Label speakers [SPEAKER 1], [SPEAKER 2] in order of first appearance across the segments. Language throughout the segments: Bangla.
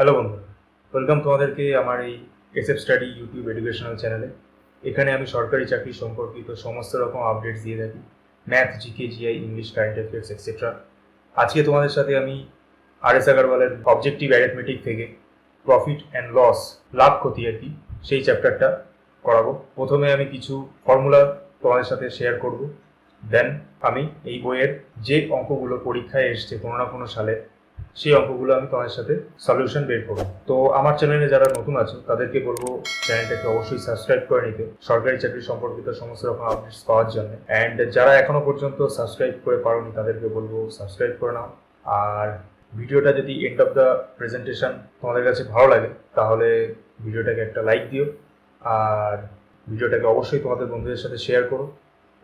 [SPEAKER 1] হ্যালো বন্ধুরা, ওয়েলকাম তোমাদেরকে আমার এই এসএফ স্টাডি ইউটিউব এডুকেশনাল চ্যানেলে। এখানে আমি সরকারি চাকরি সম্পর্কিত সমস্ত রকম আপডেটস দিয়ে থাকি, math, GK, GI, English, current affairs etcetera. আজকে তোমাদের সাথে আমি আর.এস. আগারওয়ালের অবজেক্টিভ অ্যারিথমেটিক থেকে প্রফিট অ্যান্ড লস, লাভ ক্ষতি আর কি, সেই চ্যাপ্টারটা করাবো। প্রথমে আমি কিছু ফর্মুলা তোমাদের সাথে শেয়ার করব, দেন আমি এই বইয়ের যে অঙ্কগুলো পরীক্ষায় এসছে কোনো না কোনো সালে, সেই অঙ্কগুলো আমি তোমাদের সাথে সলিউশন বের করবো। তো আমার চ্যানেলে যারা নতুন আছে তাদেরকে বলবো চ্যানেলটাকে অবশ্যই সাবস্ক্রাইব করে নিতে, সরকারি চাকরি সম্পর্কিত সমস্ত রকম আপডেটস পাওয়ার জন্য। অ্যান্ড যারা এখনো পর্যন্ত সাবস্ক্রাইব করে পারোনি তাদেরকে বলবো সাবস্ক্রাইব করে নাও। আর ভিডিওটা যদি এন্ড অফ দ্য প্রেজেন্টেশন তোমাদের কাছে ভালো লাগে তাহলে ভিডিওটাকে একটা লাইক দিও, আর ভিডিওটাকে অবশ্যই তোমাদের বন্ধুদের সাথে শেয়ার করো,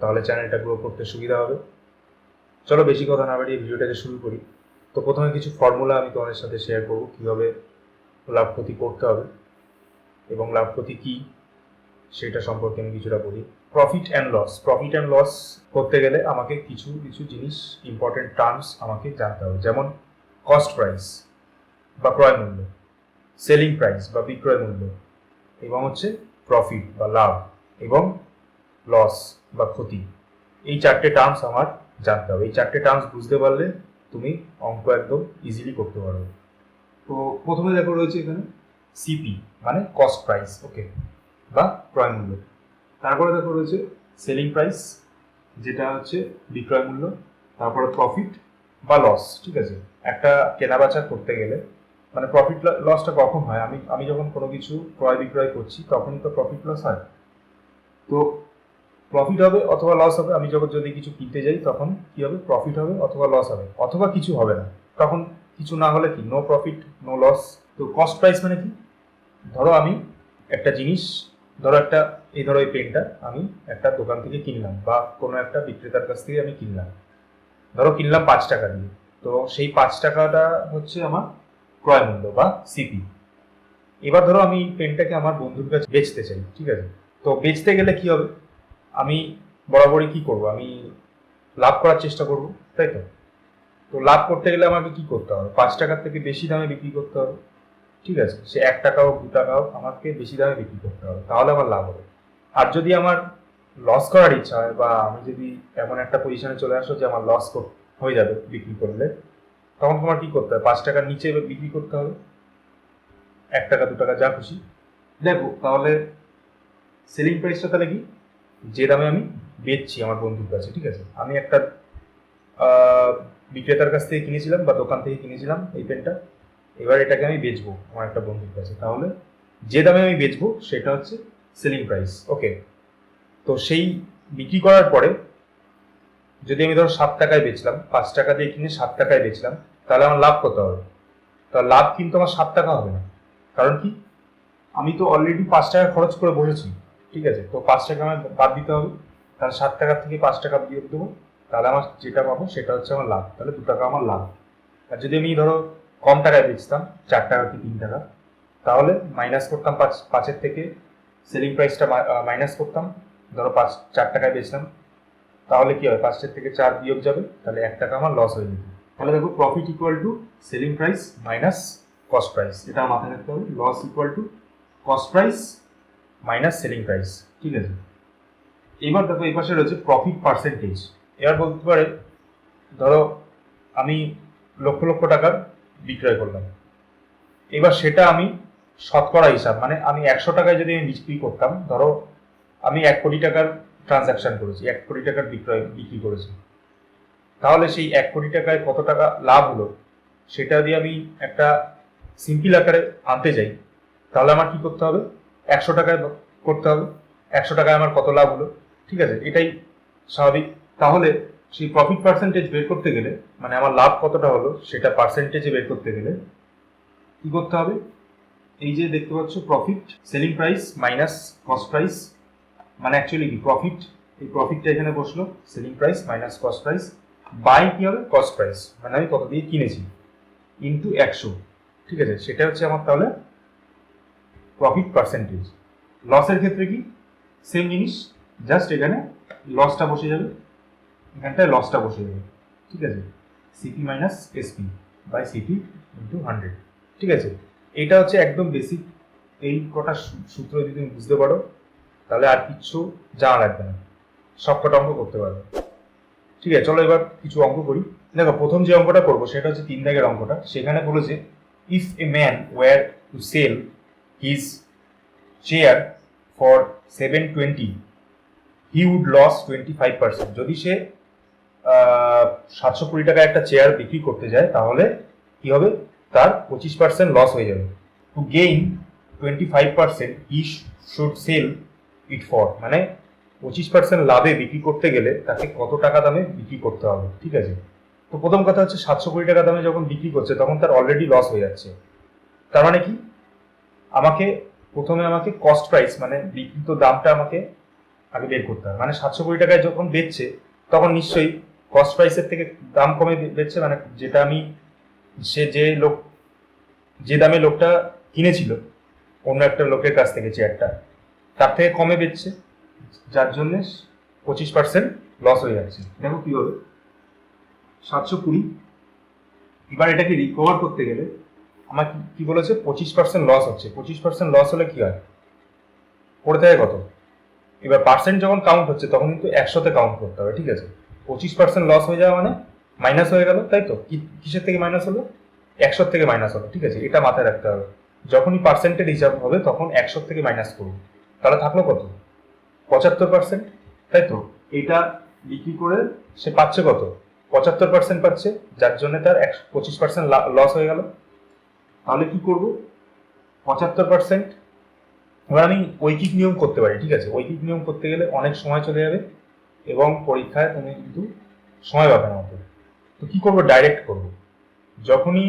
[SPEAKER 1] তাহলে চ্যানেলটা গ্রো করতে সুবিধা হবে। চলো বেশি কথা না বাড়িয়ে ভিডিওটাকে শুরু করি। তো প্রথমে কিছু ফর্মুলা আমি তোমাদের সাথে শেয়ার করব, কীভাবে লাভ ক্ষতি করতে হবে এবং লাভ ক্ষতি কী সেটা সম্পর্কে আমি কিছুটা বলি। প্রফিট অ্যান্ড লস করতে গেলে আমাকে কিছু কিছু জিনিস, ইম্পর্টেন্ট টার্মস আমাকে জানতে হবে, যেমন কস্ট প্রাইস বা ক্রয় মূল্য, সেলিং প্রাইস বা বিক্রয় মূল্য, এবং হচ্ছে প্রফিট বা লাভ, এবং লস বা ক্ষতি। এই চারটে টার্মস আমার জানতে হবে। এই চারটে টার্মস বুঝতে পারলে তুমি অঙ্ক একদম ইজিলি করতে পারবে। তো প্রথমে দেখো রয়েছে এখানে সিপি মানে কস্ট প্রাইস, ওকে, বা ক্রয় মূল্য। তারপরে দেখো রয়েছে সেলিং প্রাইস, যেটা হচ্ছে বিক্রয় মূল্য। তারপরে প্রফিট বা লস, ঠিক আছে। একটা কেনাবেচা করতে গেলে মানে প্রফিট লসটা কখন হয়, আমি যখন কোনো কিছু ক্রয় বিক্রয় করছি তখনই তো প্রফিট লস হয়। তো প্রফিট হবে অথবা লস হবে, আমি যখন যদি কিছু কিনতে যাই তখন কি হবে, প্রফিট হবে অথবা লস হবে, অথবা কিছু হবে না। তখন কিছু না হলে কি, নো প্রফিট নো লস। তো কস্ট প্রাইস মানে কি, ধরো আমি একটা জিনিস, ধরো এই পেনটা আমি একটা দোকান থেকে কিনলাম বা কোনো একটা বিক্রেতার কাছ থেকে আমি কিনলাম, ধরো কিনলাম 5 টাকা দিয়ে। তো সেই 5 টাকাটা হচ্ছে আমার ক্রয় মূল্য বা সিপি। এবার ধরো আমি পেনটাকে আমার বন্ধুর কাছে বেচতে চাই, ঠিক আছে। তো বেচতে গেলে কি হবে, আমি বরাবরই কি করব, আমি লাভ করার চেষ্টা করব, তাই তো। তো লাভ করতে গেলে আমাকে কি করতে হবে, 5 টাকার থেকে বেশি দামে বিক্রি করতে হবে, ঠিক আছে। সে 1 টাকা হোক 2 টাকা হোক, আমাকে বেশি দামে বিক্রি করতে হবে, তাহলে আমার লাভ হবে। আর যদি আমার লস করার ইচ্ছা হয়, বা আমি যদি এমন একটা পজিশনে চলে আসো যে আমার লস হয়ে যাবে বিক্রি করলে, তখন তোমার কি করতে হবে, 5 টাকার নিচে বিক্রি করতে হবে, 1 টাকা 2 টাকা যা খুশি। দেখো তাহলে সেলিং প্রাইসটা তাহলে কি, যে দামে আমি বেচছি আমার বন্ধুর কাছে, ঠিক আছে। আমি একটা বিক্রেতার কাছ থেকে কিনেছিলাম বা দোকান থেকে কিনেছিলাম এই পেনটা, এবার এটাকে আমি বেচবো আমার একটা বন্ধুর কাছে, তাহলে যে দামে আমি বেচবো সেটা হচ্ছে সেলিং প্রাইস, ওকে। তো সেই বিক্রি করার পরে যদি আমি ধরো 7 টাকায় বেচলাম, 5 টাকা দিয়ে কিনে 7 টাকায় বেচলাম, তাহলে আমার লাভ কত হবে, তাহলে লাভ কিন্তু আমার 7 টাকা হবে না। কারণ কি, আমি তো অলরেডি 5 টাকা খরচ করে বসেছি, ঠিক আছে। তো 5 টাকা আমার বাদ দিতে হবে, তাহলে 7 টাকা থেকে 5 টাকা বিয়োগ দেবো, তাহলে আমার যেটা পাবো সেটা হচ্ছে আমার লাভ, তাহলে 2 টাকা আমার লাভ। আর যদি আমি ধরো কম টাকায় বেচতাম, 4 টাকা কি 3 টাকা, তাহলে মাইনাস করতাম 5-5-এর থেকে সেলিং প্রাইসটা মাইনাস করতাম, ধরো 4 টাকায় বেচলাম, তাহলে কি হবে, 5-এর থেকে 4 বিয়োগ যাবে, তাহলে 1 টাকা আমার লস হয়ে যেত। তাহলে দেখো profit equal to selling price minus cost price, এটা মাথায় রাখতে হবে। Loss equal to cost price minus selling price, ঠিক আছে। এবার দেখো এই পাশে রয়েছে প্রফিট পার্সেন্টেজ। এবার বলতে পারে ধরো আমি লক্ষ লক্ষ টাকার বিক্রয় করলাম, এবার সেটা আমি শতকরা হিসাব, মানে আমি 100 টাকায় যদি আমি বিক্রি করতাম, ধরো আমি 1 কোটি টাকার ট্রানজাকশন করেছি, 1 কোটি টাকার বিক্রি করেছি, তাহলে সেই 1 কোটি টাকায় কত টাকা লাভ হলো সেটা যদি আমি একটা সিম্পল আকারে আনতে যাই, তাহলে আমার কি করতে হবে, 100 টাকায় করতে হবে। 100 টাকায় আমার কত লাভ হলো, ঠিক আছে, এটাই স্বাভাবিক। তাহলে সেই প্রফিট পার্সেন্টেজ বের করতে গেলে, মানে আমার লাভ কতটা হলো সেটা পার্সেন্টেজে বের করতে গেলে কি করতে হবে, এই যে দেখতে পাচ্ছ profit selling price minus cost price, মানে অ্যাকচুয়ালি কি প্রফিট, এই প্রফিটটা এখানে বসলো, selling price minus cost price by কি হবে, কস্ট প্রাইস, মানে আমি কত দিয়ে কিনেছি, ইন্টু 100, ঠিক আছে। সেটা হচ্ছে আমার তাহলে প্রফিট পার্সেন্টেজ। লসের ক্ষেত্রে কি সেম জিনিস, জাস্ট এখানে লসটা বসে যাবে, এখানটায় লসটা বসে যাবে, ঠিক আছে। CP minus SP by CP into 100, ঠিক আছে। এটা হচ্ছে একদম বেসিক। এই কটা সূত্র যদি তুমি বুঝতে পারো তাহলে আর কিচ্ছু জানা লাগবে না, সব কটা অঙ্ক করতে পারবে। ঠিক আছে, চলো এবার কিছু অঙ্ক করি। দেখো, প্রথম যে অঙ্কটা করবো সেটা হচ্ছে 3 দাগের অঙ্কটা। সেখানে বলেছে if a man were to sell his chair for 720 he would loss 25%। যদি সে 720 টাকায় একটা চেয়ার বিক্রি করতে যায় তাহলে কি হবে, তার 25% লস হয়ে যাবে। To gain 25% he should sell it for, মানে 25% লাভে বিক্রি করতে গেলে তাকে কত টাকা দামে বিক্রি করতে হবে। ঠিক আছে, তো প্রথম কথা হচ্ছে 720 টাকা দামে যখন বিক্রি করছে তখন তার অলরেডি লস হয়ে যাচ্ছে। তার মানে কি, প্রথমে আমাকে কস্ট প্রাইস মানে বিক্রিত দামটা আমাকে আগে বের করতে হবে। মানে 720 টাকায় যখন বেচছে তখন নিশ্চয়ই কস্ট প্রাইসের থেকে দাম কমে বেচছে, মানে যেটা আমি যে দামে লোকটা কিনেছিল অন্য একটা লোকের কাছ থেকে চেয়ারটা, তার থেকে কমে বেচছে, যার জন্য 25% লস হয়ে যাচ্ছে। দেখো কি হবে, 720, এবার এটাকে রিকভার করতে গেলে আমার কি বলেছে, 25% লস হচ্ছে। 25% লস হলে কি হয়, পড়ে থাকে কত। এবার পার্সেন্ট যখন কাউন্ট হচ্ছে তখন কিন্তু 100তে কাউন্ট করতে হবে। ঠিক আছে, 25% লস হয়ে যাওয়া মানে মাইনাস হয়ে গেল, তাই তো। কিসের থেকে মাইনাস হলো, 100 থেকে মাইনাস হলো। ঠিক আছে, এটা মাথায় রাখতে হবে। যখনই পার্সেন্টের হিসাব হবে তখন 100 থেকে মাইনাস করবো, তাহলে থাকলো কত, 75%, তাই তো। এটা বিক্রি করে সে পাচ্ছে কত, 75% পাচ্ছে, যার জন্য তার 25% লস হয়ে গেল। তাহলে কি করব, 75%। এবার আমি ঐকিক নিয়ম করতে পারি। ঠিক আছে, ঐকিক নিয়ম করতে গেলে অনেক সময় চলে যাবে এবং পরীক্ষায় তুমি কিন্তু সময় পাবে না অত। তো কি করবো, ডাইরেক্ট করব। যখনই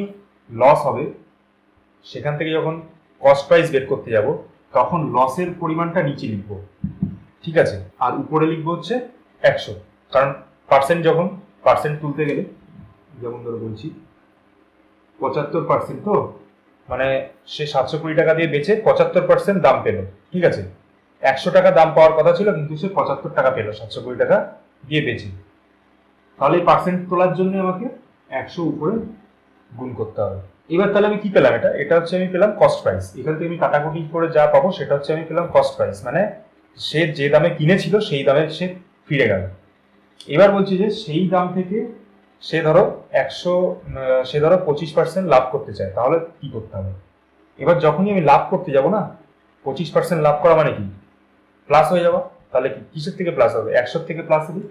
[SPEAKER 1] লস হবে সেখান থেকে যখন কস্ট প্রাইস বের করতে যাব তখন লসের পরিমাণটা নিচে লিখবো। ঠিক আছে, আর উপরে লিখবো হচ্ছে 100, কারণ পার্সেন্ট তুলতে গেলে, যেমন ধরে বলছি 75%, তো মানে সে 720 টাকা দিয়ে বেচে 75% দাম পেল। ঠিক আছে, 100 টাকা দাম পাওয়ার কথা ছিল কিন্তু সে 75 টাকা পেল 720 টাকা দিয়ে বেচে। তাহলে এই পার্সেন্ট তোলার জন্য আমাকে 100 উপরে গুণ করতে হবে। এবার তাহলে আমি কি পেলাম, এটা হচ্ছে আমি পেলাম কস্ট প্রাইস। এখান থেকে আমি কাটাকুটি করে যা পাবো সেটা হচ্ছে আমি পেলাম কস্ট প্রাইস, মানে সে যে দামে কিনেছিল সেই দামে সে ফিরে গেল। এবার বলছি যে সেই দাম থেকে সে ধরো 25% লাভ করতে চায়, তাহলে কি করতে হবে। এবার যখনই আমি লাভ করতে যাব না, 25% লাভ করা মানে কি, প্লাস হয়ে যাওয়া। তাহলে কিসের থেকে প্লাস হবে, 100 থেকে প্লাস হবে।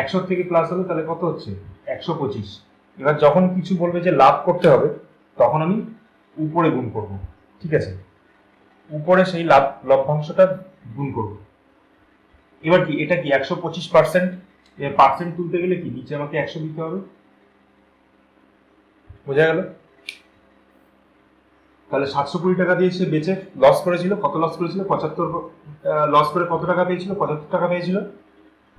[SPEAKER 1] 100 থেকে প্লাস হবে তাহলে কত হচ্ছে, 125। এবার যখন কিছু বলবে যে লাভ করতে হবে তখন আমি উপরে গুণ করব। ঠিক আছে, উপরে সেই লভ্যাংশটা গুণ করব। এবার কি, এটা কি 125%, পার্সেন্ট তুলতে গেলে কি নিচে আমাকে 100 দিতে হবে, বোঝা গেল। তাহলে 720 টাকা দিয়ে সে বেচে লস করেছিল, কত লস করেছিল, 75 লস করে কত টাকা পেয়েছিল, 75 টাকা পেয়েছিল।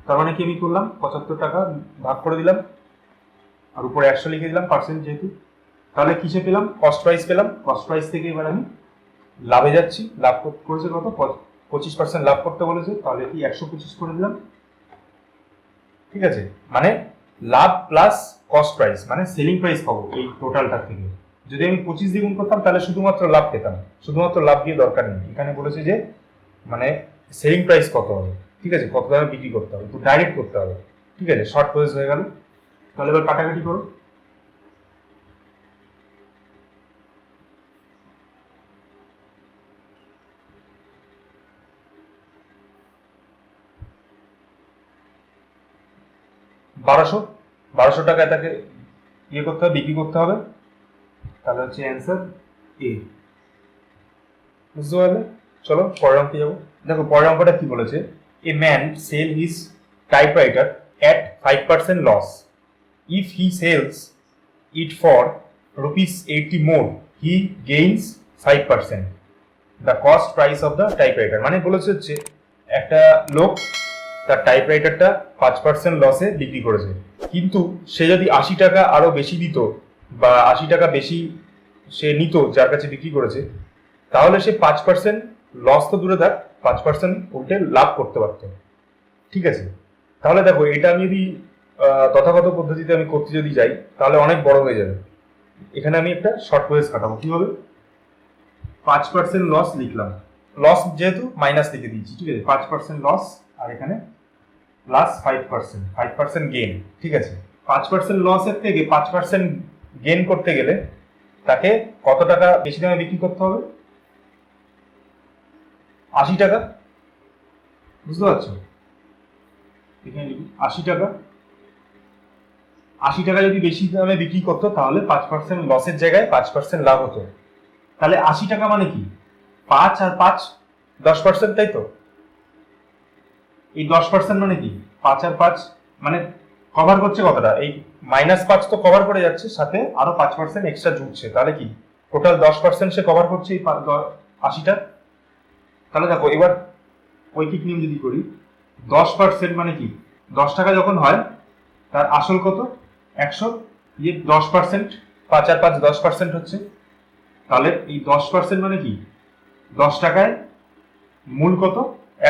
[SPEAKER 1] তার মানে কি আমি করলাম, 75 টাকা ভাগ করে দিলাম আর উপরে 100 লিখে দিলাম পার্সেন্ট যেহেতু। তাহলে কিসে পেলাম, কস্ট প্রাইস পেলাম। কস্ট প্রাইস থেকে এবার আমি লাভে যাচ্ছি। লাভ করেছে কত, 25% লাভ করতে বলেছে, তাহলে কি 125 করে দিলাম। ঠিক আছে, মানে লাভ প্লাস কস্ট প্রাইস মানে সেলিং প্রাইস পাবো এই টোটালটার থেকে। যদি আমি 25 দিয়ে গুণ করতাম তাহলে শুধুমাত্র লাভ পেতাম, শুধুমাত্র লাভ দিয়ে দরকার নেই। এখানে বলেছে যে মানে সেলিং প্রাইস কত হবে, ঠিক আছে, কত দামে বিক্রি করতে হবে, তো ডাইরেক্ট করতে হবে। ঠিক আছে, শর্ট প্রসেস হয়ে গেল। তাহলে এবার কাটাকাটি করো। বারোশো টাকায় তাকে করতে হবে, বিক্রি করতে হবে। তাহলে হচ্ছে অ্যান্সার এ। বুঝতে পারলে? চলো পরের অঙ্কে যাবো। দেখো পরের অঙ্কটা কি বলেছে, a man sell his typewriter at 5% loss. If he sells it for ₹80 more, he gains 5%. The cost price of the typewriter. মানে বলেছে হচ্ছে একটা লোক তার টাইপরাইটারটা 5% লসে বিক্রি করেছে, কিন্তু সে যদি 80 টাকা আরো বেশি দিত বা 80 টাকা বেশি সে নিত যার কাছে বিক্রি করেছে, তাহলে সে 5% লস তো দূরে থাক, 5% উল্টে লাভ করতে পারত। ঠিক আছে, তাহলে দেখো এটা আমি যদি তথাগত পদ্ধতিতে আমি করতে যদি যাই তাহলে অনেক বড় হয়ে যাবে। এখানে আমি একটা শর্ট প্রসেস কাটাবো। কি হবে, 5% লস লিখলাম, লস যেহেতু মাইনাস লিখে দিয়েছি, ঠিক আছে, 5% লস আর এখানে প্লাস 5% গেইন, ঠিক আছে। 5% লসের থেকে 5% গেইন করতে গেলে তাকে কত টাকা বেশি দামে বিক্রি করতে হবে? 80 টাকা, বুঝতে পারছো? এখানে লিখি 80 টাকা। 80 টাকা যদি বেশি দামে বিক্রি করতো তাহলে 5% লসের জায়গায় 5% লাভ হতো। তাহলে 80 টাকা মানে কি? 5 আর 5 10%, তাই তো? এই 10% মানে কি? 5 আর 5 মানে কভার করছে কতটা? এই -5 তো কভার করে যাচ্ছে, সাথে আরো 5% এক্সট্রা জুড়ছে, তাহলে কি টোটাল 10% সে কভার করছে এই 80টা। তাহলে দেখো এবার ঐকিক নিয়ম যদি করি, 10% মানে কি? 10 টাকা যখন হয় তার আসল কত? 100, যে 10%, 5 আর 5 10% হচ্ছে। তাহলে এই 10% মানে কি? 10 টাকায় মূল কত?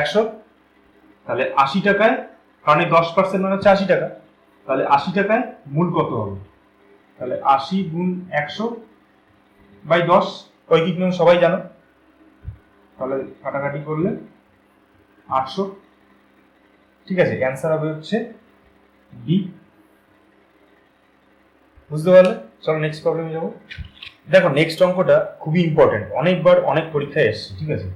[SPEAKER 1] 100। তাহলে 80 টাকায়, কারণ এই 10% মানে হচ্ছে 80 টাকা, তাহলে 80 টাকায় মূল কত হবে? তাহলে 80 গুণ 100/10, ঐকিক নিয়ম সবাই জানো। তাহলে কাটাকাটি করলে 800, ঠিক আছে। অ্যান্সার হবে হচ্ছে বি। বুঝতে পারলে? চলো নেক্সট প্রবলেমে যাবো। দেখো নেক্সট অঙ্কটা খুবই ইম্পর্টেন্ট, অনেকবার অনেক পরীক্ষায় এসছে, ঠিক আছে।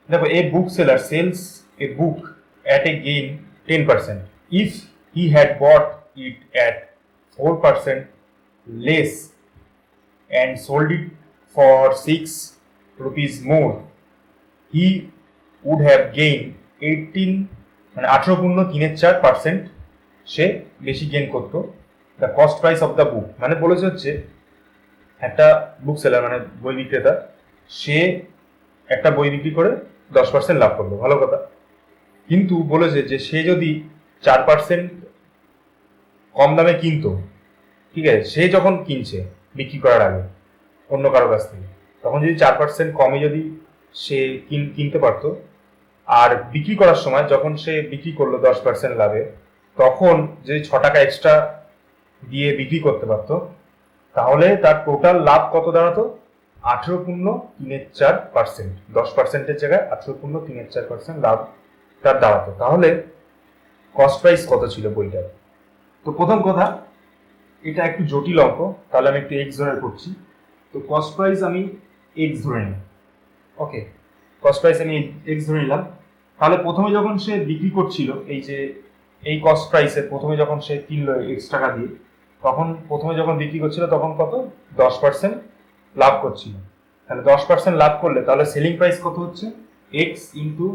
[SPEAKER 1] দেখো, a book seller sells a book at a gain 10%. If he had bought it at 4% less and sold it for 6 rupees more, he would have gained 18.4% সে বেশি গেইন করতো। The cost price of the book, মানে বলেছে হচ্ছে একটা বুক সেলার মানে বই বিক্রেতা, সে একটা বই বিক্রি করে 10% লাভ করলো, ভালো কথা। কিন্তু বলেছে যে সে যদি 4% কম দামে কিনতো, ঠিক আছে, সে যখন কিনছে বিক্রি করার আগে অন্য কারো কাছ থেকে, তখন যদি 4% কমে যদি সে কিনতে পারতো, আর বিক্রি করার সময় যখন সে বিক্রি করলো 10% লাভে, তখন যদি 6 টাকা এক্সট্রা দিয়ে বিক্রি করতে পারতো, তাহলে তার টোটাল লাভ কত দাঁড়াতো? 18.34%। 10%-এর জায়গায় 18.34% লাভ তার দাঁড়াতো। তাহলে কস্ট প্রাইস কত ছিল বইটার? তো প্রথম কথা, এটা একটু জটিল অঙ্ক, তাহলে আমি একটু এক্স ধরে করছি। তো কস্ট প্রাইস আমি এক্স ধরে নিই, ওকে। কস্ট প্রাইস আমি এক্স ধরে নিলাম। তাহলে প্রথমে যখন সে বিক্রি করছিল, এই যে এই কস্ট প্রাইসে প্রথমে যখন সে কিনলো এক্স টাকা দিয়ে, তখন প্রথমে যখন বিক্রি করছিল তখন কত? 10% লাভ করছিল। তাহলে 10% লাভ করলে তাহলে সেলিং প্রাইস কত হচ্ছে? এক্স ইন্টু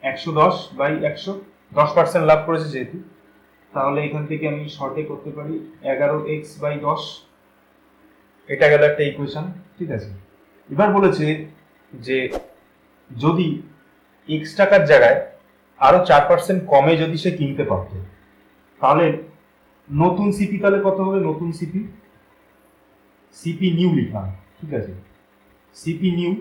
[SPEAKER 1] 110/100, 10% লাভ করেছে যেহেতু, তাহলে এখান থেকে আমি শর্টে করতে পারি 11x/10। এটা গেল একটা ইকুয়েশন, ঠিক আছে। এবার বলেছে যে যদি x টাকার জায়গায় আরো 4% কমে যদি সে কিনতে পারতো, তাহলে নতুন সিপি তাহলে কত হবে? নতুন সিপি নিউ লিখলাম, ঠিক আছে। সিপি নিউ,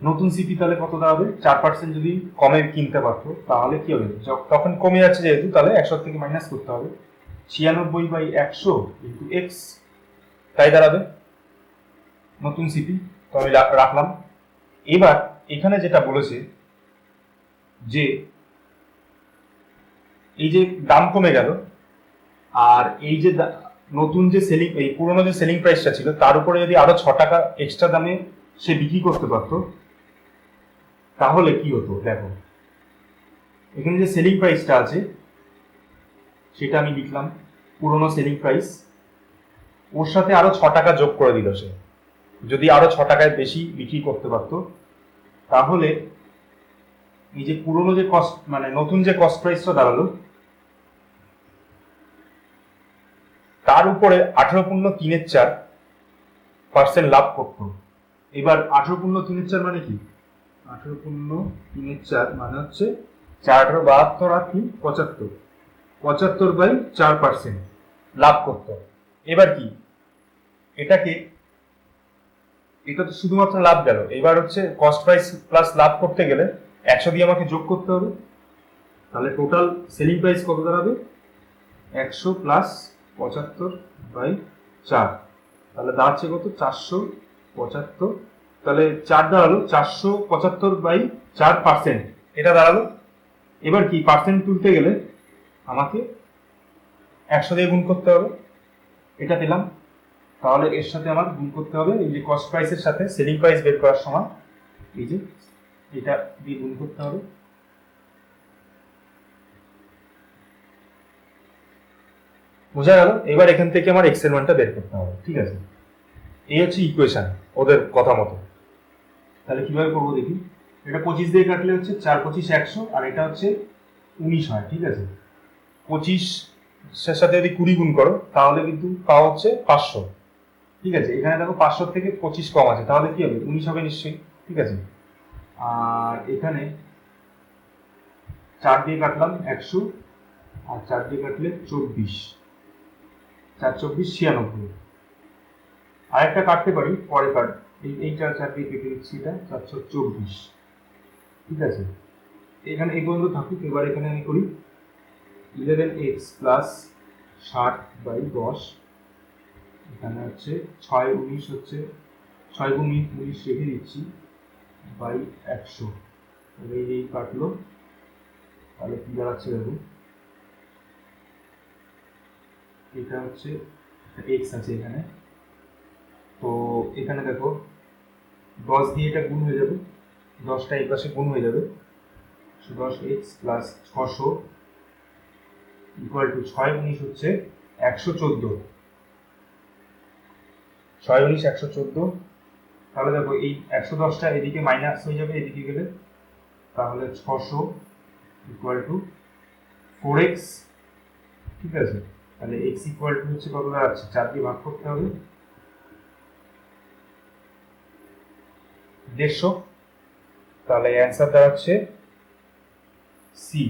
[SPEAKER 1] নতুন সিপি তাহলে কত দাঁড়াবে? 4% যদি কমে কিনতে পারতো তাহলে কি হবে? তখন কমে যাচ্ছে যেহেতু, তাহলে 100 থেকে মাইনাস করতে হবে, 96/100 ইন্টু এক্স, তাই দাঁড়াবে নতুন সিপি। তো আমি রাখলাম। এবার এখানে যেটা বলেছে যে এই যে দাম কমে গেল, আর এই যে নতুন যে সেলিং, এই পুরোনো যে সেলিং প্রাইসটা ছিল তার উপরে যদি আরো 6 টাকা এক্সট্রা দামে সে বিক্রি করতে পারতো, তাহলে কি হতো? দেখো এখানে যে সেলিং প্রাইসটা আছে সেটা আমি লিখলাম, পুরোনো সেলিং প্রাইস, ওর সাথে আরো 6 টাকা যোগ করে দিল সে, যদি আরো 6 টাকায় বেশি বিক্রি করতে পারতো, তাহলে এই যে পুরোনো যে কস্ট মানে নতুন যে কস্ট প্রাইসটা দাঁড়ালো তার উপরে 18.34% লাভ করতো। এবার 18.34 মানে কি? 18.34 মানে হচ্ছে 4/72 আর কি 75, 75/4% লাভ করতো। এবার কি এটা তো শুধুমাত্র লাভ গেল, এবার হচ্ছে কস্ট প্রাইস প্লাস লাভ করতে গেলে 100 দিয়ে আমাকে যোগ করতে হবে। তাহলে টোটাল সেলিং প্রাইস কত দাঁড়াবে? 100 + 75/4, তাহলে দাঁড়াচ্ছে কত? 75, তাহলে 4 দাঁড়ালো 475/4%, এটা দাঁড়ালো। এবার কি পার্সেন্ট তুলতে গেলে আমাকে 100 দিয়ে গুণ করতে হবে, এটা পেলাম। তাহলে এর সাথে আমার গুণ করতে হবে এই যে কস্ট প্রাইসের সাথে সেলিং প্রাইস বের করার সময় এই যে এটা দিয়ে গুণ করতে হবে। বোঝা গেল? এবার এখান থেকে আমার এক্স এর মানটা বের করতে হবে, ঠিক আছে? এই হচ্ছে ইকুয়েশন ওদের কথা মতো। তাহলে কিভাবে করবো দেখি। এটা 25 দিয়ে কাটলে হচ্ছে 4 25 100, আর এটা হচ্ছে 19 হয়, ঠিক আছে? 25 এর সাথে যদি 20 গুণ করো তাহলে কিন্তু পাওয়া হচ্ছে 500, ঠিক আছে? এখানে দেখো 500 থেকে 25 কম আছে, তাহলে কি হবে? 19 হবে নিশ্চয়ই, ঠিক আছে? আর এখানে 4 দিয়ে কাটলাম 100, আর 4 দিয়ে কাটলে 24, 4 24 96। আরেকটা কাটতে পারি, পরে কাট, এই 4 দিয়ে কেটে দিচ্ছি, এটা 424, ঠিক আছে? এখানে এই পর্যন্ত থাকুক। এবার এখানে আমি করি 11x প্লাস 60/10, এখানে হচ্ছে 6 19 হচ্ছে 6 গুণ 19 রেখে দিচ্ছি বাই 100। এই কাটলো, তাহলে কি দাঁড়াচ্ছে দেখো, এটা হচ্ছে এক্স আছে এখানে, তো এখানে দেখো 10 দিয়ে এটা গুণ হয়ে যাবে, 10টা এই পাশে গুণ হয়ে যাবে, 10x প্লাস 600 ইকুয়াল টু 6 19 হচ্ছে 114, 6 19 114। তাহলে দেখো এই 110টা এদিকে মাইনাস হয়ে যাবে এদিকে গেলে, তাহলে 600 ইকুয়াল টু 4x, ঠিক আছে? তাহলে x ইকুয়াল টু হচ্ছে কত দাঁড়াচ্ছে, 4 দিয়ে ভাগ করতে হবে 150, তাহলে অ্যান্সার দাঁড়াচ্ছে সি।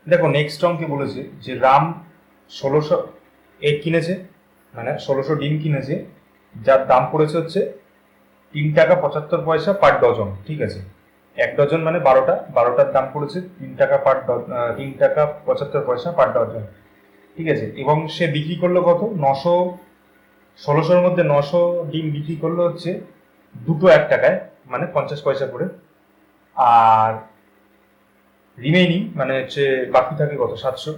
[SPEAKER 1] দেখো নেক্সট অঙ্কে বলেছে যে রাম 1600 এগ কিনেছে, মানে 1600 ডিম কিনেছে, যার দাম পড়েছে হচ্ছে 3 টাকা 75 পয়সা পার ডজন, ঠিক আছে? 1 ডজন মানে 12টা, 12টার দাম পড়েছে 3 টাকা 3 টাকা 75 পয়সা পার ডজন, ঠিক আছে? এবং সে বিক্রি করলো কত, 900, 1600-র মধ্যে 900 ডিম বিক্রি করলো হচ্ছে দুটো 1 টাকায়, মানে 50 পয়সা করে। আর রিমেইনিং মানে হচ্ছে বাকি থাকে কত, 700,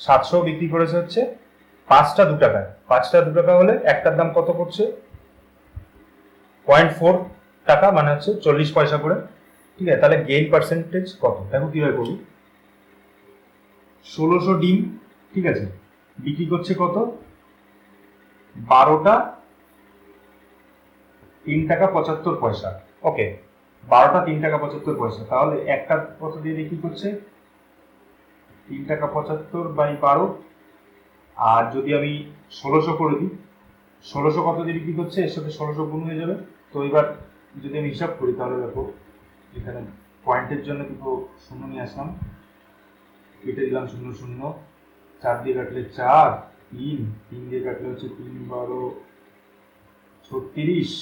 [SPEAKER 1] 700 বিক্রি করেছে হচ্ছে 5টা 2 টাকায়। 5টা 2 টাকা হলে একটার দাম কত পড়ছে, 0.4 টাকা, মানে হচ্ছে 40 পয়সা করে, ঠিক আছে? তাহলে গেইন পার্সেন্টেজ কত, দেখো কিভাবে করবো। 1600 ডিম, ঠিক আছে, বিক্রি করছে কত, 12টা 3 টাকা 75 পয়সা, ওকে? 12টা 3 টাকা 75 পয়সা, তাহলে একটা কত দিয়ে বিক্রি করছে, 3 টাকা 75/12। আর যদি আমি 1600 করে দিই, 1600 কত দিয়ে বিক্রি করছে, এর সাথে 1600 গুণ হয়ে যাবে। তো এবার যদি আমি হিসাব করি তাহলে দেখো এখানে পয়েন্টের জন্য দুটো শূন্য নিয়ে আসলাম, কেটে দিলাম 0 0, 4 দিয়ে কাটলে 4, 3 3 দিয়ে কাটলে হচ্ছে 3 12 36,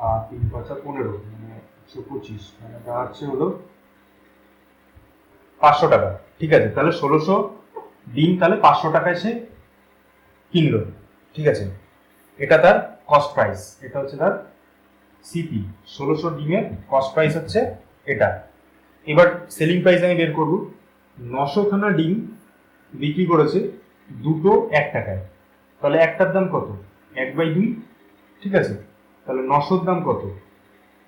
[SPEAKER 1] আর 3 5 15, মানে 125, মানে দাঁড়াচ্ছে হলো 500 টাকা, ঠিক আছে? তাহলে 1600 ডিম তাহলে 500 টাকায় সে কিনলো, ঠিক আছে? এটা তার কস্ট প্রাইস, এটা হচ্ছে তার সিপি। 1600 ডিমের কস্ট প্রাইস হচ্ছে এটা। এবার সেলিং প্রাইস আমি বের করব। 900 খানা ডিম বিক্রি করেছে দুটো 1 টাকায়, তাহলে একটার দাম কত, 1/2, ঠিক আছে? তাহলে 900-র দাম কত,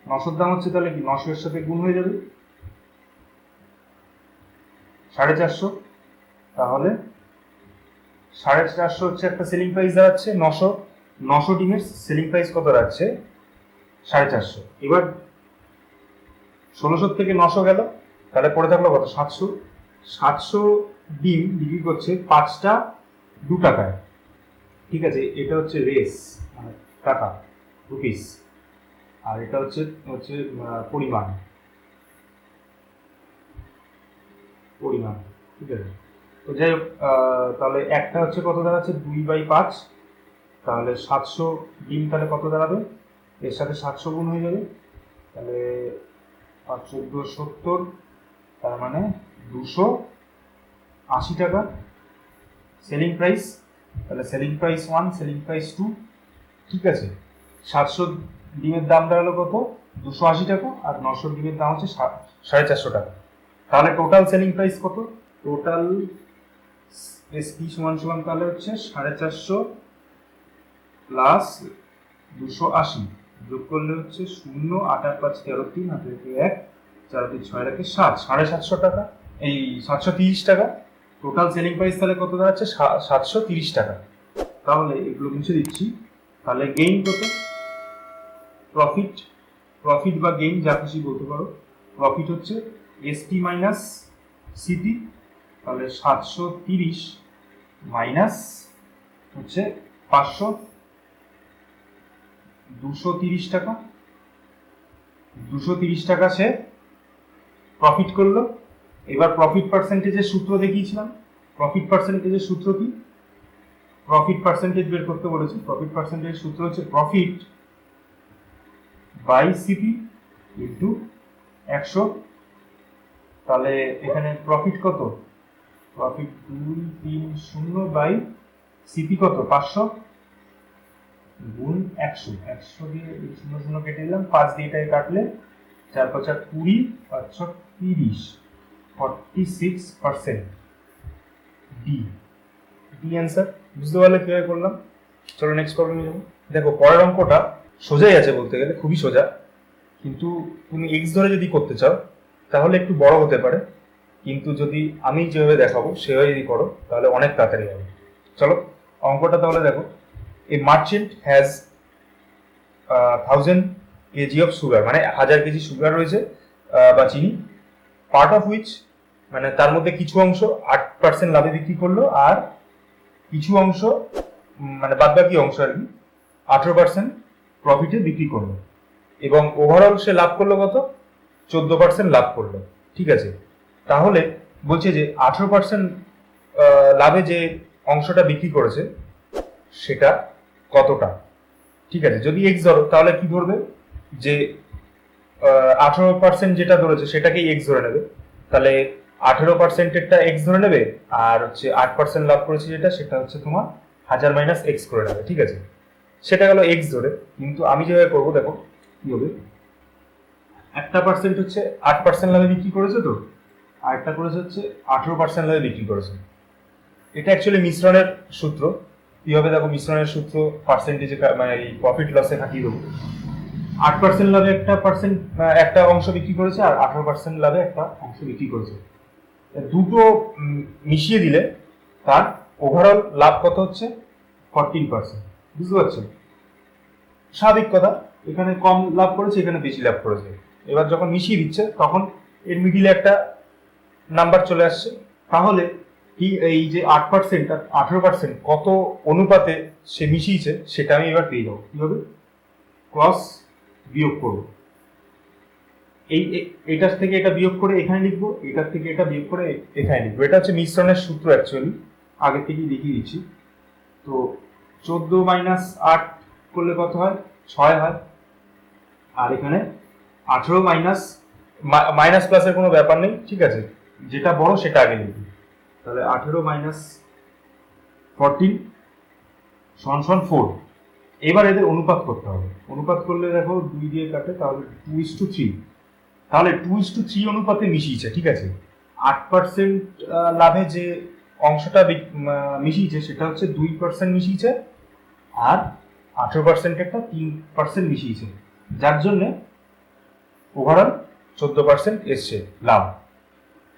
[SPEAKER 1] 900-র দাম হচ্ছে তাহলে কি 900 এর সাথে গুণ হয়ে যাবে 450, তাহলে 450 হচ্ছে একটা সেলিং প্রাইস দাঁড়াচ্ছে। 900 ডিমের সেলিং প্রাইস কত দাঁড়াচ্ছে, 450। এবার 1600 থেকে 900 গেল, তাহলে পড়ে থাকলো কত, 700। 700 ডিম বিক্রি করছে 5টা 2 টাকায়, ঠিক আছে? এটা হচ্ছে রেস, মানে টাকা, রুপিস, আর এটা হচ্ছে হচ্ছে পরিমাণ, ঠিক আছে? তো যাই হোক, তাহলে একটা হচ্ছে কত দাঁড়াচ্ছে, 2/5, তাহলে 700 ডিম তাহলে কত দাঁড়াবে, এর সাথে 700 গুণ হয়ে যাবে, তাহলে 5 14 70, তার মানে 280 টাকা সেলিং প্রাইস। তাহলে সেলিং প্রাইস 1, সেলিং প্রাইস 2, ঠিক আছে? 700 ডিমের দাম দাঁড়ালো কত? 280 টাকা, আর 900 ডিমের দাম হচ্ছে 450 টাকা। তাহলে টোটাল সেলিং প্রাইস কত? টোটাল এসপি সমান সমান তাহলে হচ্ছে 450 প্লাস 280 যোগ করলে হচ্ছে 0, 8 আর 5 13, 3 হাতে 1, 4 3 6 রাখে 7, 750 টাকা, এই 730 টাকা। টোটাল সেলিং প্রাইস তাহলে কত দাঁড়াচ্ছে? 730 টাকা। তাহলে এগুলো মুছে দিচ্ছি। তাহলে গেইন কত? প্রফিট বা গেইন যা খুশি বলতে পারো। প্রফিট হচ্ছে এসপি মাইনাস সিপি, তাহলে 730 মাইনাস হচ্ছে 500, 230 টাকা। 230 টাকা সে প্রফিট করলো। এবার প্রফিট পার্সেন্টেজের সূত্র দেখিয়েছিলাম। প্রফিট পার্সেন্টেজের সূত্র কি? প্রফিট পার্সেন্টেজ বের করতে বলেছি। প্রফিট পার্সেন্টেজের সূত্র হচ্ছে প্রফিট বাই সিপি ইন্টু 100। তাহলে এখানে প্রফিট কত? প্রফিট 230 বাই সিপি কত? 500 গুণ 100। 100 দিয়ে 0 0 কেটে দিলাম, 5 দিয়ে এটাকে কাটলে 4 5 20, 5 30, 46%। D answer. বুঝতে পারলে কিভাবে করলাম? চলো নেক্সট প্রবলেমে যাবো। দেখো পরের অঙ্কটা সোজাই আছে বলতে গেলে, খুবই সোজা, কিন্তু তুমি এক্স ধরে যদি করতে চাও তাহলে একটু বড় হতে পারে, কিন্তু যদি আমি যেভাবে দেখাবো সেভাবে যদি করো তাহলে অনেক তাড়াতাড়ি হবে। চলো অঙ্কটা তাহলে দেখো। A merchant has 1000 kg of sugar, মানে 1000 কেজি সুগার রয়েছে বা চিনি, পার্ট অফ হুইচ, মানে তার মধ্যে কিছু অংশ 8% লাভে বিক্রি করলো, আর কিছু অংশ মানে বাদ বাকি অংশ আর কি 18% প্রফিটে বিক্রি করলো, এবং ওভারঅল সে লাভ করলো কত? 14% লাভ করলো। ঠিক আছে, তাহলে বলছে যে 18% লাভে যে অংশটা বিক্রি করেছে সেটা কতটা? ঠিক আছে, যদি এক্স ধরো তাহলে কি ধরবে? যে 18% যেটা ধরেছে সেটাকেই এক্স ধরে নেবে। তাহলে 18%-এরটা এক্স ধরে নেবে, আর হচ্ছে 8% লাভ করেছে যেটা, সেটা হচ্ছে তোমার 1000 মাইনাস এক্স করে নেবে। ঠিক আছে, সেটা গেল এক্স ধরে। কিন্তু আমি যেভাবে করবো দেখো কি হবে। একটা পার্সেন্ট হচ্ছে 8% লাভে বিক্রি করেছে, তো আর একটা করেছে হচ্ছে 18% লাভে বিক্রি করেছে। এটা অ্যাকচুয়ালি মিশ্রণের সূত্র। কি হবে দেখো, মিশ্রণের সূত্র পার্সেন্টেজে মানে এই প্রফিট লসে খাটিয়ে দেবো। 8% লাভে একটা অংশ বিক্রি করেছে, আর 18% লাভে একটা অংশ বিক্রি করেছে। দুটো মিশিয়ে দিলে তার ওভারঅল লাভ কত হচ্ছে? 14%। বুঝতে পারছেন? স্বাভাবিক কথা, এখানে কম লাভ করেছে, এখানে বেশি লাভ করেছে। এবার যখন মিশিয়ে দিচ্ছে তখন এর মিডিলে একটা নাম্বার চলে আসছে। তাহলে কি এই যে 8% আর 18% কত অনুপাতে সে মিশিয়েছে সেটা আমি এবার পেয়ে যাবো। কি হবে? ক্রস বিয়োগ করবো। এইটার থেকে এটা বিয়োগ করে এখানে লিখবো, এটার থেকে এটা বিয়োগ করে এখানে লিখবো। এটা হচ্ছে মিশ্রণের সূত্র অ্যাকচুয়ালি, আগে থেকেই দেখিয়ে দিচ্ছি। তো 14 মাইনাস 8 করলে কত হয়? 6 হয়। আর এখানে 18 মাইনাস প্লাসের কোনো ব্যাপার নেই। ঠিক আছে, যেটা বড় সেটা আগে লিখবি। তাহলে 18 মাইনাস 14 সমান 4। এবার এদের অনুপাত করতে হবে। অনুপাত করলে দেখো 2 দিয়ে কাটে, তাহলে 2:3। তাহলে 2:3 অনুপাতে মিশিয়েছে। ঠিক আছে, 8% লাভে যে অংশটা মিশিয়েছে সেটা হচ্ছে 2% মিশিয়েছে, আর 18% একটা 3% মিশিয়েছে, যার জন্য ওভারঅল 14% এসছে লাভ।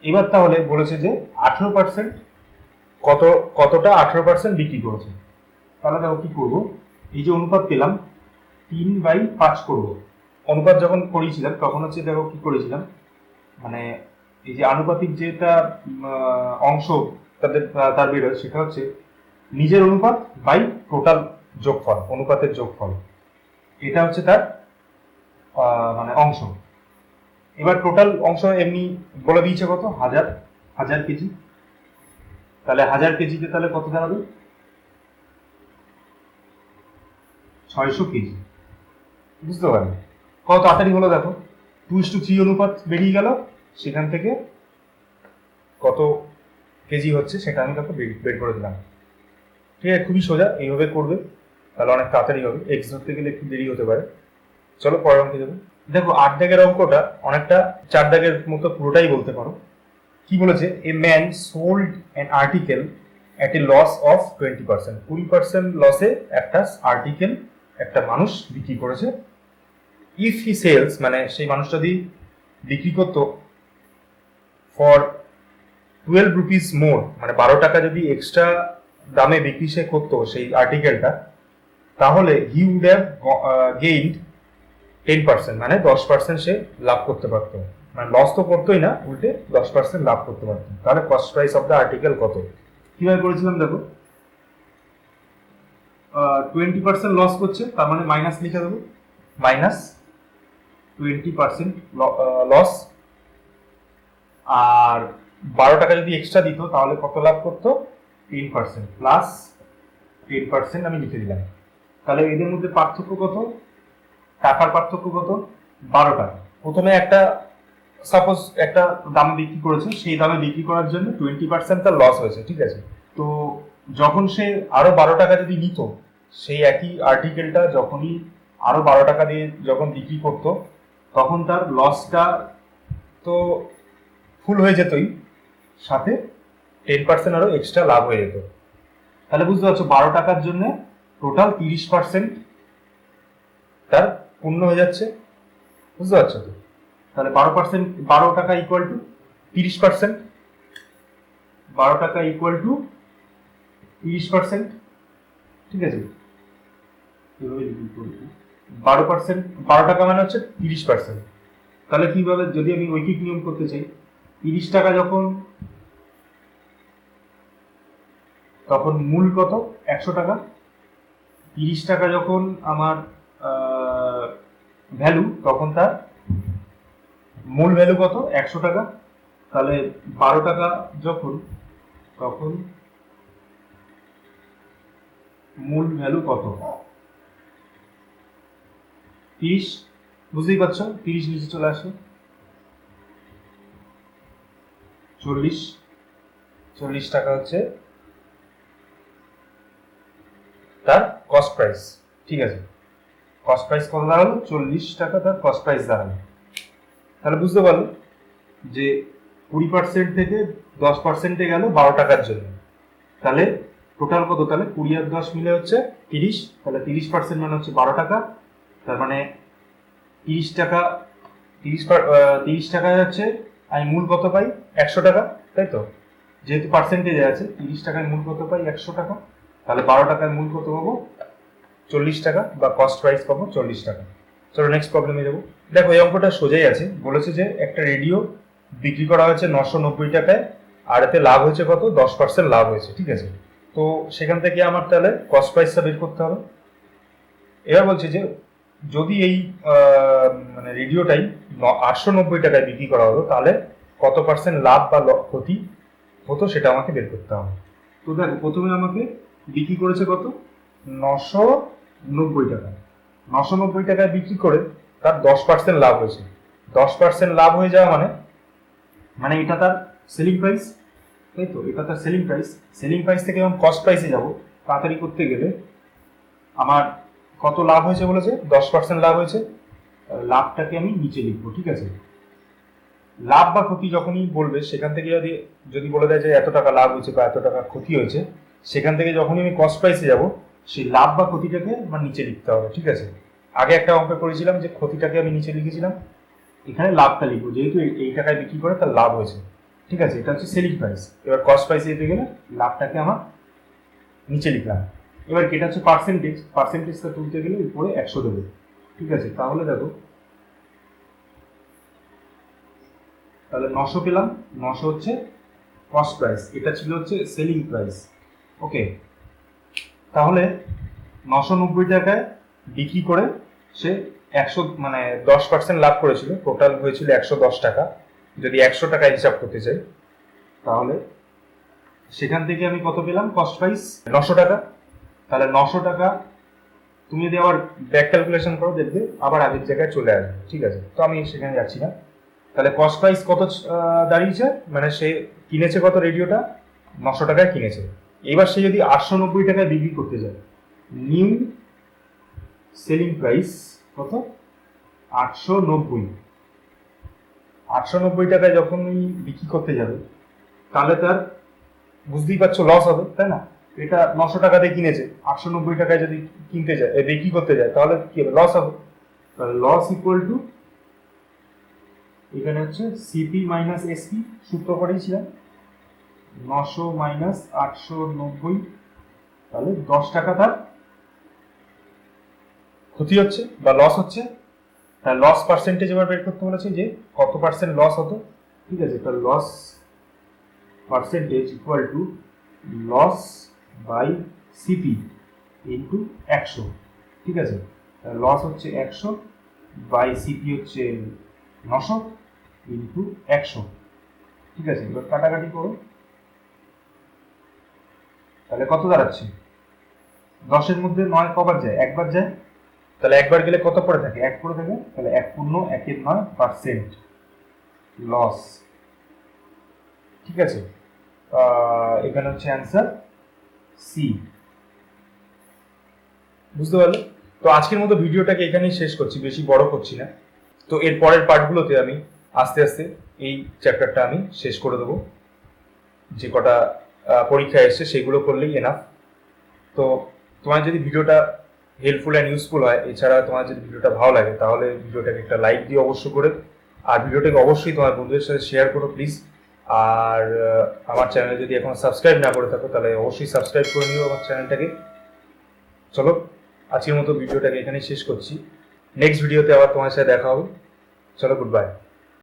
[SPEAKER 1] এবার তাহলে বলেছে যে 18% কতটা 18% বিক্রি করেছে। তাহলে দেখো কি করবো, এই যে অনুপাত পেলাম 3/5 করবো। অনুপাত যখন করিয়েছিলাম তখন হচ্ছে দেখো কি করেছিলাম, মানে এই যে আনুপাতিক যেটা অংশ তার বেরোয় সেটা হচ্ছে নিজের অনুপাত বাই টোটাল যোগফল, অনুপাতের যোগফল। এটা হচ্ছে তার মানে অংশ। এবার টোটাল অংশ এমনি বলে দিয়েছে কত? 1000 কেজি। তাহলে 1000 কেজিতে তাহলে কত দাঁড়াবে? 600 কেজি। বুঝতে পারলে কত তাড়াতাড়ি হলো দেখো, 2:3 অনুপাত বেরিয়ে গেল, সেখান থেকে কত কেজি হচ্ছে সেটা আমি দেখো বের করে দিলাম। ঠিক আছে, খুবই সোজা, এইভাবে করবে। তাহলে অনেক তাড়াতাড়ি হবে, এক্স ধরতে গেলে একটু দেরি হতে পারে। চলো পরের অঙ্কে যাবো। দেখো 8 দাগের অঙ্কটা অনেকটা 4 দাগের মতো পুরোটাই বলতে পারো। কি বলেছে, a man sold an article at a loss of 20%, 20% লসে একটা আর্টিকেল একটা মানুষ বিক্রি করেছে। ইফ হি সেলস, মানে সেই মানুষ যদি বিক্রি করতো ফর 12 রুপিস মোর, মানে 12 টাকা যদি এক্সট্রা দামে বিক্রি সে করতো সেই আর্টিকেলটা, তাহলে হি উড হ্যাভ গেইনড 10%, মানে 10% সে লাভ করতে পারতো, মানে লস তো করতোই না, উল্টে 10% লাভ করতে পারতো। তাহলে cost price of the article কত? কিভাবে করেছিলাম দেখো, 20% লস করছে, তার মানে মাইনাস লিখে দেবো, মাইনাস 20% লস, আর 12 টাকা যদি এক্সট্রা দিত তাহলে কত লাভ করতো? 10%, প্লাস 10% আমি লিখে দিলাম। তাহলে এদের মধ্যে পার্থক্য কত? টাকার পার্থক্য কত? 12 টাকা। প্রথমে একটা সাপোজ একটা দামে বিক্রি করেছে, সেই দামে বিক্রি করার জন্য 20% তার লস হয়েছে, ঠিক আছে। তো যখন সে আরো 12 টাকা যদি নিত, সেই একই আর্টিকেলটা যখনই আরো 12 টাকা দিয়ে যখন বিক্রি করতো, তখন তার লসটা তো ফুল হয়ে যেতই, সাথে 10% আরো এক্সট্রা লাভ হয়ে যেত। তাহলে বুঝতে পারছো 12 টাকার জন্য টোটাল 30% তার পূর্ণ হয়ে যাচ্ছে, বুঝতে পারছো তো? তাহলে 12 টাকা ইকুয়াল টু 30%, 12 টাকা ইকুয়াল টু 30%, ঠিক আছে। 12 টাকা মানে হচ্ছে 30%। তাহলে কিভাবে, যদি আমি ঐকিক নিয়ম করতে চাই, 30 টাকা যখন, তখন মূল কত? 100 টাকা। 30 টাকা যখন আমার ভ্যালু, তখন তার মূল ভ্যালু কত? 100 টাকা। তাহলে 12 টাকা যখন, তখন মূল ভ্যালু কত? 30, বুঝতেই পারছো, 30 নিচে চলে আসে, 40 টাকা হচ্ছে তার কস্ট প্রাইস, ঠিক আছে। কস্ট প্রাইস কত দাঁড়ালো? 40 টাকা তার কস্ট প্রাইস দাঁড়ালো। তাহলে বুঝতে পারলো যে 20% থেকে 10%-এ গেল 12 টাকার জন্য। তাহলে টোটাল কত? তাহলে 20 আর 10 মিলে হচ্ছে 30। তাহলে 30% মানে হচ্ছে 12 টাকা। তার মানে 30 টাকা, 30 টাকায় হচ্ছে আমি মূল কত পাই? 100 টাকা, তাই তো? যেহেতু পার্সেন্টেজে আছে, 30 টাকায় মূল কত পাই? 100 টাকা। তাহলে 12 টাকায় মূল কত পাবো? 40 টাকা, বা কস্ট প্রাইস পাবো 40 টাকা। চলো নেক্সট প্রবলেমে যাবো। দেখো এই অঙ্কটা সোজাই আছে, বলেছে যে একটা রেডিও বিক্রি করা হয়েছে 990 টাকায়, আর এতে লাভ হয়েছে কত? 10% লাভ হয়েছে, ঠিক আছে। তো সেখান থেকে আমার তাহলে কস্ট প্রাইসটা বের করতে হবে। এবার বলছে যে যদি এই মানে রেডিওটাই 890 টাকায় বিক্রি করা হতো, তাহলে কত পার্সেন্ট লাভ বা ক্ষতি হতো সেটা আমাকে বের করতে হবে। তো দেখো প্রথমে আমাকে বিক্রি করেছে কত? 990 টাকা। 990 টাকায় বিক্রি করে তার 10% লাভ হয়েছে। 10% লাভ হয়ে যাওয়া মানে এটা তার সেলিং প্রাইস, তাই তো? এটা তার সেলিং প্রাইস। সেলিং প্রাইস থেকে যখন কস্ট প্রাইসে যাব, তাড়াতাড়ি করতে গেলে আমার কত লাভ হয়েছে বলেছে? 10% লাভ হয়েছে। লাভটাকে আমি নিচে লিখবো, ঠিক আছে। লাভ বা ক্ষতি যখনই বলবে, সেখান থেকে যদি বলে দেয় যে এত টাকা লাভ হয়েছে বা এত টাকা ক্ষতি হয়েছে, সেখান থেকে যখনই আমি কস্ট প্রাইসে যাব, সেই লাভ বা ক্ষতিটাকে আমার নিচে লিখতে হবে, ঠিক আছে। আগে একটা অঙ্ক করেছিলাম যে ক্ষতিটাকে আমি নিচে লিখেছিলাম, এখানে লাভটা লিখবো, যেহেতু এই টাকায় বিক্রি করে তার লাভ হয়েছে, ঠিক আছে। এটা হচ্ছে সেলিং প্রাইস। এবার কস্ট প্রাইসে যেতে গেলে লাভটাকে আমার নিচে লিখলাম। এবার এটা হচ্ছে পার্সেন্টেজ, পার্সেন্টেজটা তুলতে গেলে উপরে 100 দেবে, ঠিক আছে। তাহলে দেখো, তাহলে 900 পেলাম, 900 হচ্ছে কস্ট প্রাইস, এটা ছিল হচ্ছে সেলিং প্রাইস, ওকে। তাহলে 990 টাকায় বিক্রি করে সে 100, মানে 10% লাভ করেছিল, টোটাল হয়েছিল 110 টাকা। যদি 100 টাকা হিসাব করতে চাই, তাহলে সেখান থেকে আমি কত পেলাম? কস্ট প্রাইস 900 টাকা। তাহলে 900 টাকা তুমি যদি আবার ব্যাক ক্যালকুলেশন করো, দেখবে আবার আগের জায়গায় চলে আসবে, ঠিক আছে। তো আমি সেখানে যাচ্ছি না। তাহলে কস্ট প্রাইস কত দাঁড়িয়েছে? মানে সে কিনেছে কত? রেডিওটা 900 টাকায় কিনেছে। এবার সে যদি 890 টাকায় বিক্রি করতে যায়, নিউ সেলিং প্রাইস কত 890। 890 টাকায় যখন বিক্রি করতে যাবে তাহলে তার বুঝতেই পারছো লস হবে, তাই না? এটা 900 টাকা দিয়ে কিনেছে, 890 টাকায় যদি কিনতে যায় বিক্রি করতে যায় তাহলে কি হবে? লস হবে। তাহলে লস ইকুয়াল টু এখানে হচ্ছে সিপি মাইনাস এসপি, সূত্র করেছিলাম 900 মাইনাস 890, তাহলে 10 টাকা তার ক্ষতি হচ্ছে বা লস হচ্ছে। তার লস পার্সেন্টেজ এবার বের করতে বলেছে যে কত পার্সেন্ট লস হতো, ঠিক আছে? তার loss percentage equal to loss by CP into 100, ঠিক আছে? লস হচ্ছে 100 বাই সিপি হচ্ছে 900 ইন্টু 100, ঠিক আছে? এবার কাটাকাটি করো, তাহলে কত দাঁড়াচ্ছে? 10-এর মধ্যে 9 কবার যায়? একবার যায়, তাহলে একবার গেলে কত পড়ে থাকে? 1 পড়ে থাকে, তাহলে 1.1/9% লস, ঠিক আছে? এখানে হচ্ছে অ্যান্সার সি। বুঝতে পারলে? তো আজকের মতো ভিডিওটাকে এখানেই শেষ করছি, বেশি বড় করছি না। তো এর পরের পার্টগুলোতে আমি আস্তে আস্তে এই চ্যাপ্টারটা আমি শেষ করে দেবো। যে কটা পরীক্ষা এসছে সেগুলো করলেই এনাফ। তো তোমার যদি ভিডিওটা হেল্পফুল অ্যান্ড ইউজফুল হয়, এছাড়া তোমার যদি ভিডিওটা ভালো লাগে তাহলে ভিডিওটাকে একটা লাইক দিয়ে অবশ্য করে, আর ভিডিওটাকে অবশ্যই তোমার বন্ধুদের সাথে শেয়ার করো প্লিজ। আর আমার চ্যানেলে যদি এখন সাবস্ক্রাইব না করে থাকো তাহলে অবশ্যই সাবস্ক্রাইব করে নিও আমার চ্যানেলটাকে। চলো আজকের মতো ভিডিওটাকে এখানেই শেষ করছি, নেক্সট ভিডিওতে আবার তোমার সাথে দেখা হবে। চলো, গুড বাই।